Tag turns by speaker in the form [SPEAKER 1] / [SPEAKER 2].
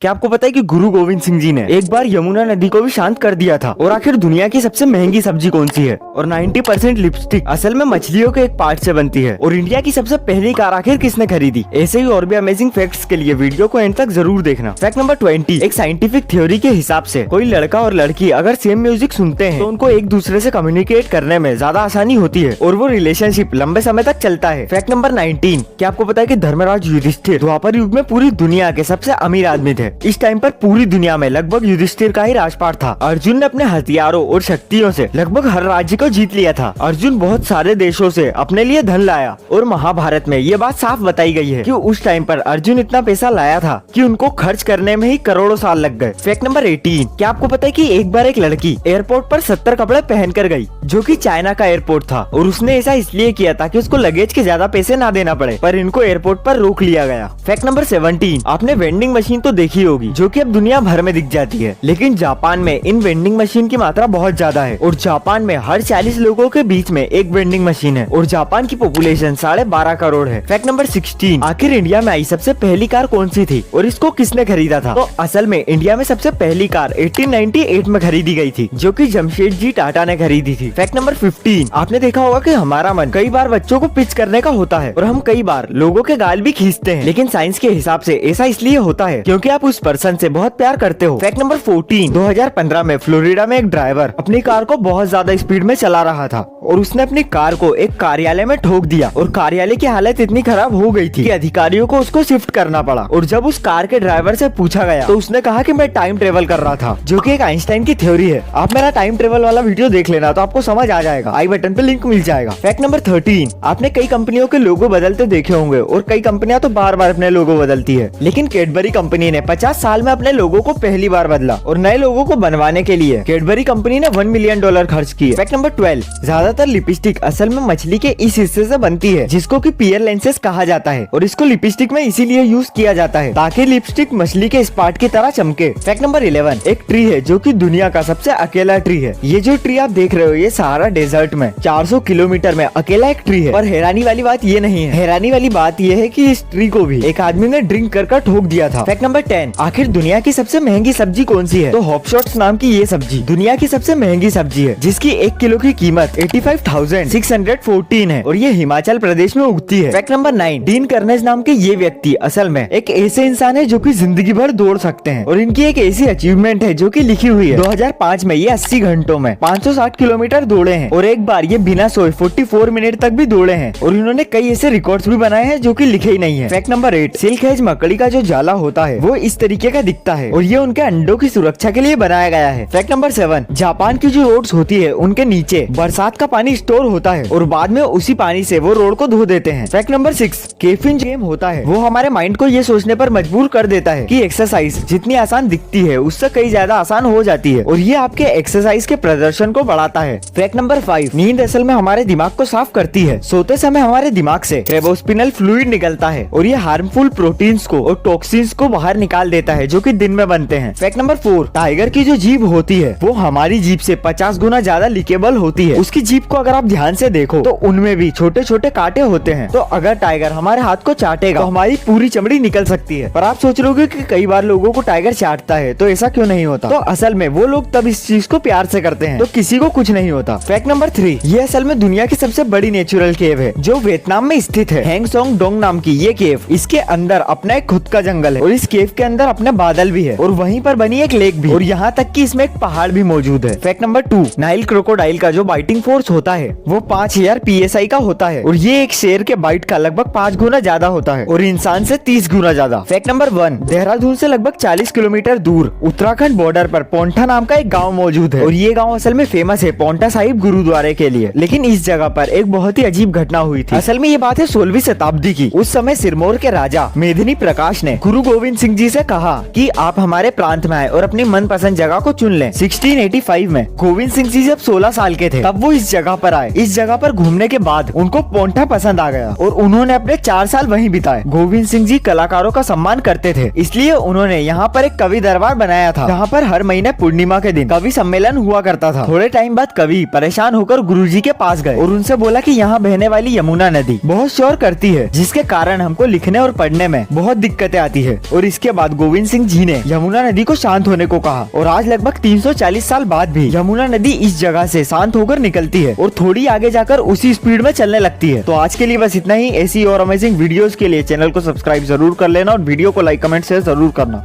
[SPEAKER 1] क्या आपको पता है कि गुरु गोविंद सिंह जी ने एक बार यमुना नदी को भी शांत कर दिया था। और आखिर दुनिया की सबसे महंगी सब्जी कौन सी है? और 90% लिपस्टिक असल में मछलियों के एक पार्ट से बनती है। और इंडिया की सबसे पहली कार आखिर किसने खरीदी? ऐसे ही और भी अमेजिंग फैक्ट्स के लिए वीडियो को एंड तक जरूर देखना। फैक्ट नंबर 20, एक साइंटिफिक थ्योरी के हिसाब से कोई लड़का और लड़की अगर सेम म्यूजिक सुनते हैं तो उनको एक दूसरे से कम्युनिकेट करने में ज्यादा आसानी होती है और वो रिलेशनशिप लंबे समय तक चलता है। फैक्ट नंबर 19, क्या आपको पता है कि धर्मराज युधिष्ठिर द्वापर युग में पूरी दुनिया के सबसे अमीर आदमी थे। इस टाइम पर पूरी दुनिया में लगभग युधिष्ठिर का ही राजपाट था। अर्जुन ने अपने हथियारों और शक्तियों से लगभग हर राज्य को जीत लिया था। अर्जुन बहुत सारे देशों से अपने लिए धन लाया और महाभारत में ये बात साफ बताई गई है कि उस टाइम पर अर्जुन इतना पैसा लाया था कि उनको खर्च करने में ही करोड़ों साल लग गए। फैक्ट नंबर 18, क्या आपको पता है कि एक बार एक लड़की एयरपोर्ट पर 70 कपड़े पहन कर गई जो कि चाइना का एयरपोर्ट था और उसने ऐसा इसलिए किया था कि उसको लगेज के ज्यादा पैसे ना देना पड़े, पर इनको एयरपोर्ट पर रोक लिया गया। फैक्ट नंबर 17, आपने वेंडिंग मशीन तो देखी होगी जो कि अब दुनिया भर में दिख जाती है, लेकिन जापान में इन वेंडिंग मशीन की मात्रा बहुत ज्यादा है और जापान में हर 40 लोगों के बीच में एक वेंडिंग मशीन है और जापान की पॉपुलेशन 12.5 करोड़ है। फैक्ट नंबर 16, आखिर इंडिया में आई सबसे पहली कार कौन सी थी और इसको किसने खरीदा था? तो असल में इंडिया में सबसे पहली कार 1898 में खरीदी गई थी जो कि जमशेदजी टाटा ने खरीदी थी। फैक्ट नंबर 15, आपने देखा होगा कि हमारा मन कई बार बच्चों को पिच करने का होता है और हम कई बार लोगों के गाल भी खींचते हैं, लेकिन साइंस के हिसाब से ऐसा इसलिए होता है क्योंकि आप उस पर्सन से बहुत प्यार करते हो। फैक्ट नंबर 14, 2015 में फ्लोरिडा में एक ड्राइवर अपनी कार को बहुत ज्यादा स्पीड में चला रहा था और उसने अपनी कार को एक कार्यालय में ठोक दिया और कार्यालय की हालत इतनी खराब हो गई थी कि अधिकारियों को उसको शिफ्ट करना पड़ा। और जब उस कार के ड्राइवर से पूछा गया तो उसने कहा कि मैं टाइम ट्रेवल कर रहा था, जो कि एक आइंस्टाइन की थ्योरी है। आप मेरा टाइम ट्रेवल वाला वीडियो देख लेना तो आपको समझ आ जाएगा, आई बटन पे लिंक मिल जाएगा। फैक्ट नंबर 13, आपने कई कंपनियों के लोगो बदलते देखे होंगे और कई कंपनियां तो बार बार अपने लोगो बदलती है, लेकिन कैडबरी कंपनी ने 50 साल में अपने लोगो को पहली बार बदला और नए लोगों को बनवाने के लिए कैडबरी कंपनी ने $1 मिलियन खर्च किए। फैक्ट नंबर 12, ज्यादातर लिपस्टिक असल में मछली के इस हिस्से से बनती है जिसको कि पियर लेंसेस कहा जाता है और इसको लिपस्टिक में इसीलिए यूज किया जाता है ताकि लिपस्टिक मछली के स्पॉट की तरह चमके। फैक्ट नंबर 11, एक ट्री है जो कि दुनिया का सबसे अकेला ट्री है। ये जो ट्री आप देख रहे हो ये सहारा डेजर्ट में 400 किलोमीटर में अकेला एक ट्री है। और हैरानी वाली बात ये नहीं है, हैरानी वाली बात ये है कि इस ट्री को भी एक आदमी ने ड्रिंक कर ठोक दिया था। फैक्ट नंबर 10, आखिर दुनिया की सबसे महंगी सब्जी कौन सी है? तो हॉपशॉट्स नाम की ये सब्जी दुनिया की सबसे महंगी सब्जी है जिसकी 1 किलो की कीमत 85,614 है और ये हिमाचल प्रदेश में उगती है। फैक्ट नंबर 9, डीन कर्नेज नाम के ये व्यक्ति असल में एक ऐसे इंसान है जो कि जिंदगी भर दौड़ सकते हैं और इनकी एक ऐसी अचीवमेंट है जो कि लिखी हुई है। 2005 में ये 80 घंटों में 560 किलोमीटर दौड़े हैं और एक बार ये बिना सोए 44 मिनट तक भी दौड़े हैं और इन्होंने कई ऐसे रिकॉर्ड्स भी बनाए हैं जो कि लिखे ही नहीं है। फैक्ट नंबर 8, सिल्क हेज मकड़ी का जो जाला होता है वो इस तरीके का दिखता है और ये उनके अंडों की सुरक्षा के लिए बनाया गया है। फैक्ट नंबर 7, जापान की जो रोड्स होती है उनके नीचे बरसात का पानी स्टोर होता है और बाद में उसी पानी से वो रोड को धो देते हैं। फैक्ट नंबर 6, कैफीन गेम होता है वो हमारे माइंड को ये सोचने पर मजबूर कर देता है कि एक्सरसाइज जितनी आसान दिखती है उससे कई ज्यादा आसान हो जाती है और ये आपके एक्सरसाइज के प्रदर्शन को बढ़ाता है। फैक्ट नंबर 5, नींद असल में हमारे दिमाग को साफ करती है। सोते समय हमारे दिमाग से ट्रेबोस्पिनल फ्लूइड निकलता है और ये हार्मफुल प्रोटीन्स को और टॉक्सिन्स को बाहर निकाल देता है जो कि दिन में बनते हैं। फैक्ट नंबर 4, टाइगर की जो जीभ होती है वो हमारी जीभ से 50 गुना ज्यादा लिकेबल होती है। उसकी जीभ को अगर आप ध्यान से देखो तो उनमें भी छोटे छोटे कांटे होते हैं, तो अगर टाइगर हमारे हाथ को चाटेगा तो हमारी पूरी चमड़ी निकल सकती है। पर आप सोच रहे होगे कि कई बार लोगों को टाइगर चाटता है तो ऐसा क्यों नहीं होता? तो असल में वो लोग तब इस चीज को प्यार से करते हैं तो किसी को कुछ नहीं होता। फैक्ट नंबर 3, ये असल में दुनिया की सबसे बड़ी नेचुरल केव है जो वियतनाम में स्थित है। हैंगसोंग डोंग नाम की ये केव, इसके अंदर अपना एक खुद का जंगल है और इस केव के अंदर अपने बादल भी है और वहीं पर बनी एक लेक भी और यहाँ तक कि इसमें एक पहाड़ भी मौजूद है। फैक्ट नंबर 2, नाइल क्रोकोडाइल का जो बाइटिंग फोर्स होता है वो 5000 PSI का होता है और ये एक शेर के बाइट का लगभग 5 गुना ज्यादा होता है और इंसान से 30 गुना ज्यादा। फैक्ट नंबर 1, देहरादून से लगभग 40 किलोमीटर दूर उत्तराखंड बॉर्डर पर पोंटा नाम का एक गाँव मौजूद है और ये गाँव असल में फेमस है पोंटा साहिब गुरुद्वारे के लिए। लेकिन इस जगह पर एक बहुत ही अजीब घटना हुई थी। असल में ये बात है 16वीं शताब्दी की। उस समय सिरमौर के राजा मेदिनी प्रकाश ने गुरु गोविंद सिंह जी से कहा कि आप हमारे प्रांत में आए और अपनी मनपसंद जगह को चुन लें। 1685 में गोविंद सिंह जी जब 16 साल के थे तब वो इस जगह पर आए। इस जगह पर घूमने के बाद उनको पोंटा पसंद आ गया और उन्होंने अपने 4 साल वहीं बिताए। गोविंद सिंह जी कलाकारों का सम्मान करते थे, इसलिए उन्होंने यहाँ पर एक कवि दरबार बनाया था जहाँ पर हर महीने पूर्णिमा के दिन कवि सम्मेलन हुआ करता था। थोड़े टाइम बाद कवि परेशान होकर गुरुजी के पास गए और उनसे बोला कि यहाँ बहने वाली यमुना नदी बहुत शोर करती है जिसके कारण हमको लिखने और पढ़ने में बहुत दिक्कतें आती है और इसके बाद बाद गोविंद सिंह जी ने यमुना नदी को शांत होने को कहा और आज लगभग 340 साल बाद भी यमुना नदी इस जगह से शांत होकर निकलती है और थोड़ी आगे जाकर उसी स्पीड में चलने लगती है। तो आज के लिए बस इतना ही। ऐसी और अमेजिंग वीडियोस के लिए चैनल को सब्सक्राइब जरूर कर लेना और वीडियो को लाइक कमेंट शेयर जरूर करना।